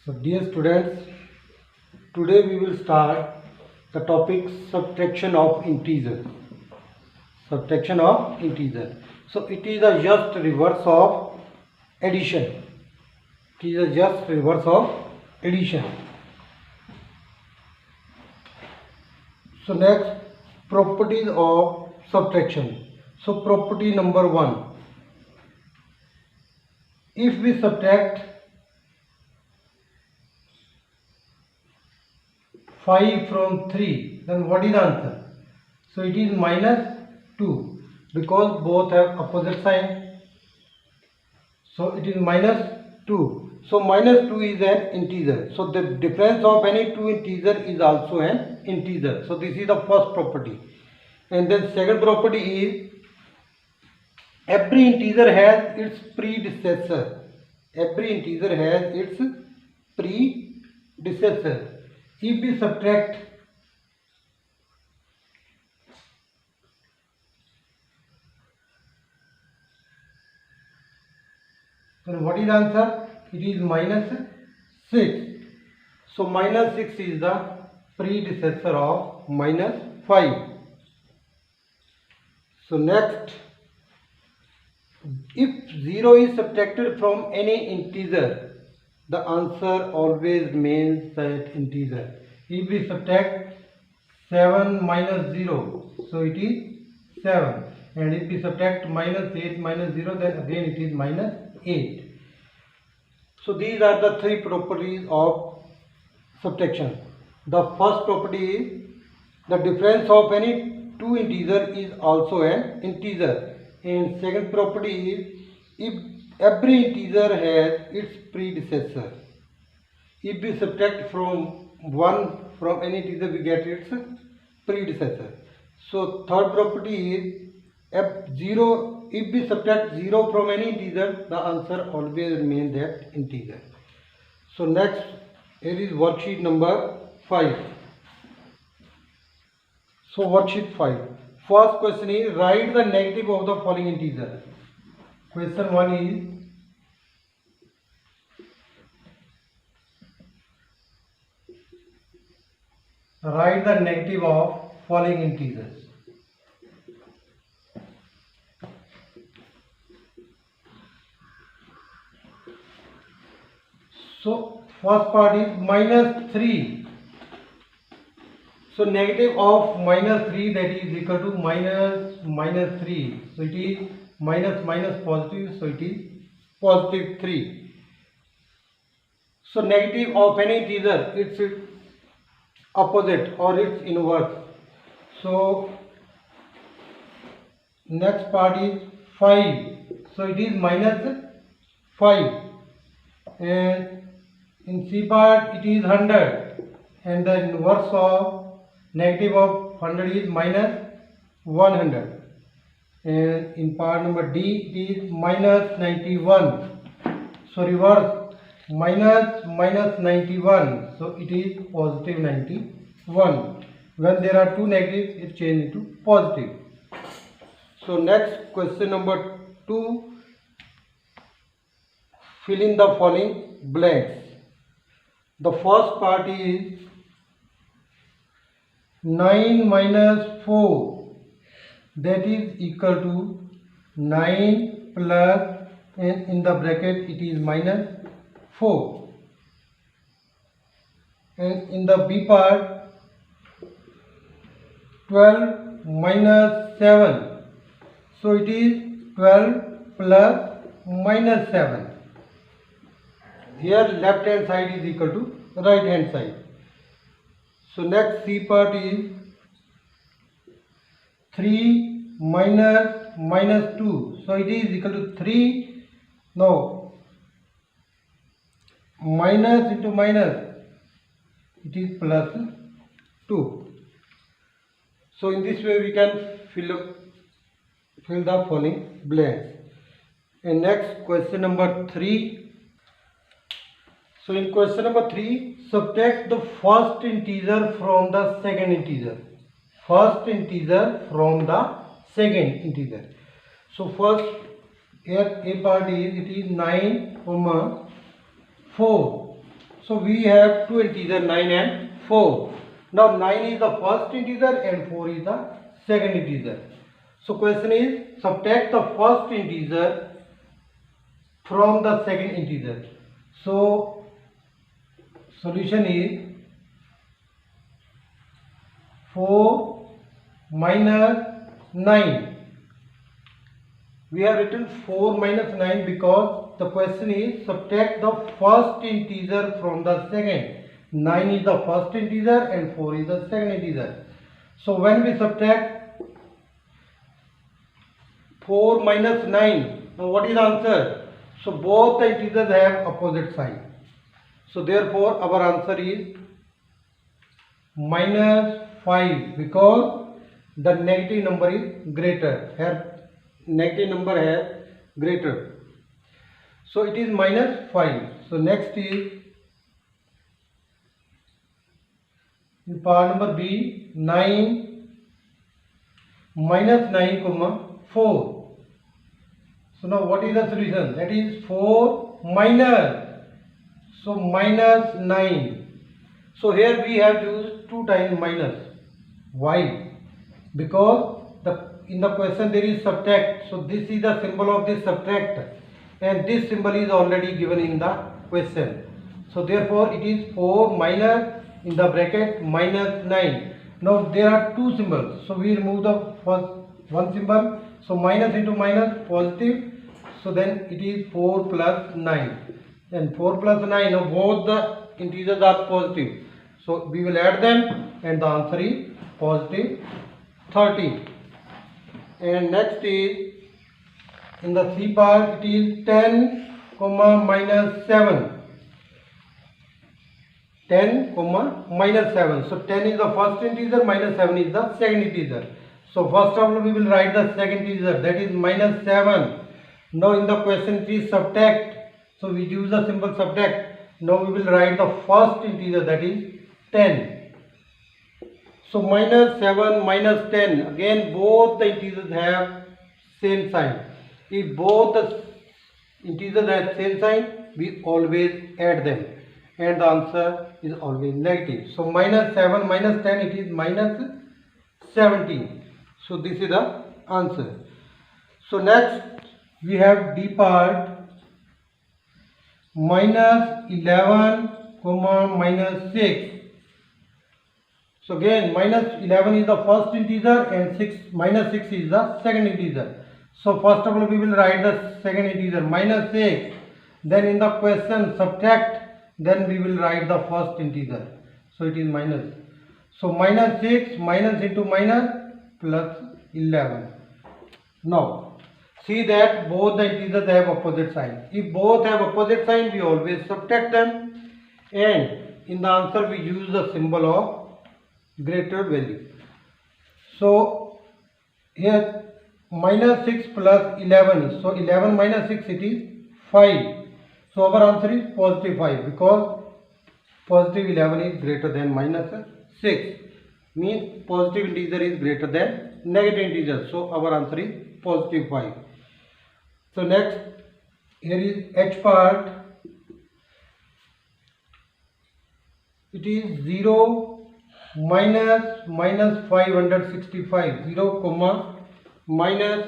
So dear students, today we will start the topic subtraction of integers. Subtraction of integer. So it is a just reverse of addition. It is a just reverse of addition. So next, properties of subtraction. So property number 1. If we subtract 5 from 3, then what is the answer? So it is minus 2 because both have opposite sign. So it is minus 2. So minus 2 is an integer. So the difference of any two integer is also an integer. So this is the first property. And then second property is every integer has its predecessor. Every integer has its predecessor. If we subtract 'then what is the answer? It is minus 6. So minus 6 is the predecessor of minus 5. So next, if 0 is subtracted from any integer, the answer always remains that integer. If we subtract 7 minus 0, so it is 7. And if we subtract minus 8 minus 0, then again it is minus 8. So these are the three properties of subtraction. The first property is the difference of any two integer is also an integer. And second property is if every integer has its predecessor. If we subtract from 1 from any integer, we get its predecessor. So third property is if we subtract 0 from any integer, the answer always remains that integer. So next, here is worksheet number 5. So worksheet 5. First question is write the negative of the following integer. Question 1 is write the negative of following integers. So first part is minus 3. So negative of minus 3, that is equal to minus 3. So it is minus positive, so it is positive 3. So negative of any integer, it's opposite or its inverse. So next part is 5. So it is minus 5. And in C part it is 100. And the inverse of negative of 100 is minus 100. And in part number D it is minus 91. So reverse minus 91. So it is positive 91. When there are two negatives, it changes into positive. So next, question number 2. Fill in the following blanks. The first part is 9 minus 4, that is equal to 9 plus, and in the bracket it is minus 4. And in the B part 12 minus 7, so it is 12 plus minus 7. Here left hand side is equal to right hand side. So next C part is 3 minus 2. So it is equal to 3. Now minus into minus, it is plus 2. So in this way we can fill the following blanks. And next, question number 3. So in question number 3, subtract the first integer from the second integer. First integer from the second integer. So first, here A part is, it is 9, 4. So we have two integers 9 and 4. Now 9 is the first integer and 4 is the second integer. So question is subtract the first integer from the second integer. So solution is 4 minus 9. We have written 4 minus 9 because the question is subtract the first integer from the second. 9 is the first integer and 4 is the second integer. So when we subtract 4 minus 9, now what is the answer? So both the integers have opposite sign. So therefore our answer is minus 5 because the negative number is greater. Here negative number has greater. So it is minus 5. So next is in part number B, 9 minus 9 comma 4. So now what is the solution? That is 4 minus. So minus 9. So here we have used 2 times minus. Why? Because in the question there is subtract. So this is the symbol of this subtract. And this symbol is already given in the question. So therefore it is 4 minus in the bracket minus 9. Now there are two symbols. So we remove the first one symbol. So minus into minus positive. So then it is 4 plus 9. And 4 plus 9. Now both the integers are positive. So we will add them and the answer is positive 13. And next is in the C part it is 10 comma minus 7. 10 comma minus 7. So 10 is the first integer, minus 7 is the second integer. So first of all we will write the second integer, that is minus 7. Now in the question it is subtract. So we use the symbol subtract. Now we will write the first integer, that is 10. So minus 7 minus 10. Again both the integers have same sign. If both the integers have same sign, we always add them. And the answer is always negative. So minus 7 minus 10, it is minus 17. So this is the answer. So next we have D part, minus 11 comma minus 6. So again minus 11 is the first integer and minus 6 is the second integer. So first of all we will write the second integer minus 6. Then in the question subtract. Then we will write the first integer. So it is minus. So minus 6 minus into minus plus 11. Now see that both the integers have opposite sign. If both have opposite sign, we always subtract them. And in the answer we use the symbol of greater value. So here minus 6 plus 11. So 11 minus 6 it is 5. So our answer is positive 5 because positive 11 is greater than minus 6. Means positive integer is greater than negative integer. So our answer is positive 5. So next here is H part. It is 0 minus 565. 0 comma minus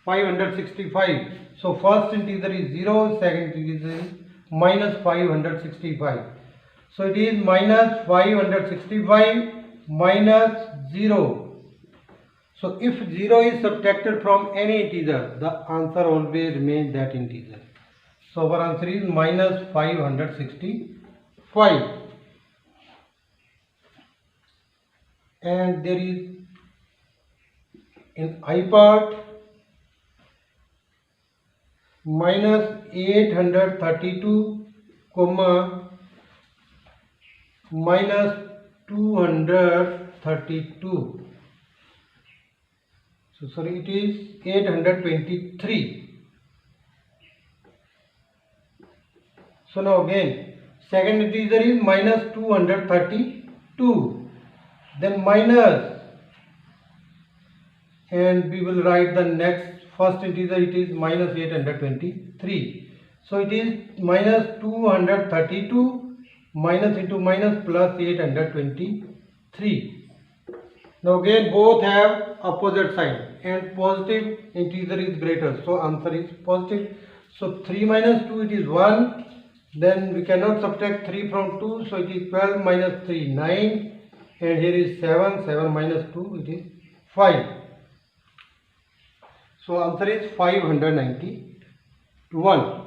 565. So first integer is 0, second integer is minus 565. So it is minus 565 minus 0. So if 0 is subtracted from any integer, the answer always remains that integer. So our answer is minus 565. And there is in I part minus 832 comma minus 232. So sorry, it is 823. So now again second integer is minus 232. Then minus, and we will write the next first integer, it is minus 823. So it is minus 232 minus into minus plus 823. Now again both have opposite sign and positive integer is greater, so answer is positive. So 3 minus 2 it is 1, then we cannot subtract 3 from 2, so it is 12 minus 3 9, and here is 7, 7 minus 2 it is 5. So answer is 591.